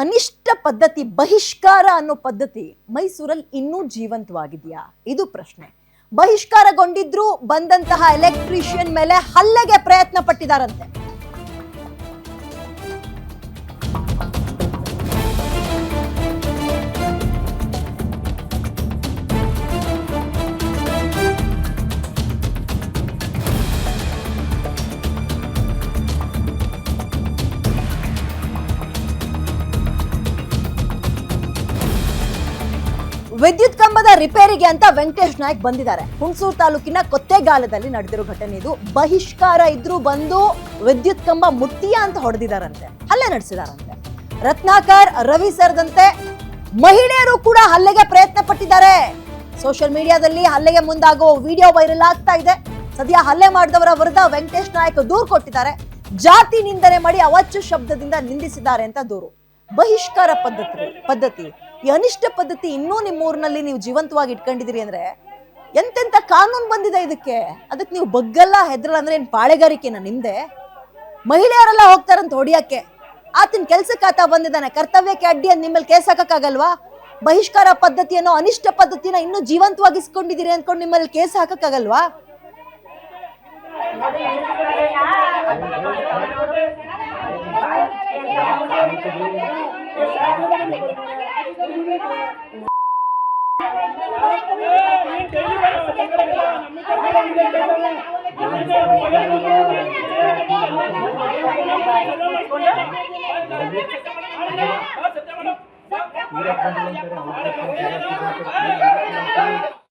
ಅನಿಷ್ಟ ಪದ್ಧತಿ ಬಹಿಷ್ಕಾರ ಅನ್ನೋ ಪದ್ಧತಿ ಮೈಸೂರಲ್ಲಿ ಇನ್ನೂ ಜೀವಂತವಾಗಿದೆಯಾ? ಇದು ಪ್ರಶ್ನೆ. ಬಹಿಷ್ಕಾರಗೊಂಡಿದ್ರು ಬಂದಂತಹ ಎಲೆಕ್ಟ್ರಿಷಿಯನ್ ಮೇಲೆ ಹಲ್ಲೆಗೆ ಪ್ರಯತ್ನ ಪಟ್ಟಿದ್ದಾರಂತೆ. ವಿದ್ಯುತ್ ಕಂಬದ ರಿಪೇರಿಗೆ ಅಂತ ವೆಂಕಟೇಶ್ ನಾಯ್ಕ್ ಬಂದಿದ್ದಾರೆ. ಹುಣಸೂರು ತಾಲೂಕಿನ ಕೊತ್ತೆಗಾಲದಲ್ಲಿ ನಡೆದಿರೋ ಘಟನೆ ಇದು. ಬಹಿಷ್ಕಾರ ಇದ್ರೂ ಬಂದು ವಿದ್ಯುತ್ ಕಂಬ ಮುಟ್ಟಿಯಾ ಅಂತ ಹೊಡೆದಿದ್ದಾರಂತೆ, ಹಲ್ಲೆ ನಡೆಸಿದಾರಂತೆ. ರತ್ನಾಕರ್, ರವಿ ಸೇರಿದಂತೆ ಮಹಿಳೆಯರು ಕೂಡ ಹಲ್ಲೆಗೆ ಪ್ರಯತ್ನ ಪಟ್ಟಿದ್ದಾರೆ. ಸೋಷಿಯಲ್ ಮೀಡಿಯಾದಲ್ಲಿ ಹಲ್ಲೆಗೆ ಮುಂದಾಗೋ ವಿಡಿಯೋ ವೈರಲ್ ಆಗ್ತಾ ಇದೆ. ಸದ್ಯ ಹಲ್ಲೆ ಮಾಡಿದವರ ವಿರುದ್ಧ ವೆಂಕಟೇಶ್ ನಾಯ್ಕ್ ದೂರು ಕೊಟ್ಟಿದ್ದಾರೆ. ಜಾತಿ ನಿಂದನೆ ಮಾಡಿ ಅವಾಚ್ಯ ಶಬ್ದದಿಂದ ನಿಂದಿಸಿದ್ದಾರೆ ಅಂತ ದೂರು. ಬಹಿಷ್ಕಾರ ಪದ್ಧತಿ ಈ ಅನಿಷ್ಟ ಪದ್ಧತಿ ಇನ್ನೂ ನಿಮ್ಮ ಊರಿನಲ್ಲಿ ನೀವು ಜೀವಂತವಾಗಿ ಇಟ್ಕೊಂಡಿದ್ದೀರಿ ಅಂದ್ರೆ ಎಂತೆಂತ ಕಾನೂನು ಬಂದಿದೆ ಇದಕ್ಕೆ? ಅದಕ್ಕೆ ನೀವು ಬಗ್ಗಲ್ಲ, ಹೆದ್ರಲ್ಲ ಅಂದ್ರೆ ಏನ್ ಪಾಳೆಗಾರಿಕೆನ ನಿಮ್ದೆ? ಮಹಿಳೆಯರೆಲ್ಲ ಹೋಗ್ತಾರಂತ ಹೊಡಿಯಕ್ಕೆ. ಆತನ ಕೆಲ್ಸಕ್ಕೆ ಆತ ಬಂದಿದ್ದಾನೆ, ಕರ್ತವ್ಯಕ್ಕೆ ಅಡ್ಡಿ ಅಂತ ನಿಮ್ಮಲ್ಲಿ ಕೇಸ್ ಹಾಕಕ್ಕಾಗಲ್ವಾ? ಬಹಿಷ್ಕಾರ ಪದ್ಧತಿಯನ್ನು ಅನಿಷ್ಟ ಪದ್ಧತಿನ ಇನ್ನೂ ಜೀವಂತವಾಗಿಸ್ಕೊಂಡಿದ್ದೀರಿ ಅಂದ್ಕೊಂಡು ನಿಮ್ಮಲ್ಲಿ ಕೇಸ್ ಹಾಕಕ್ಕಾಗಲ್ವಾ?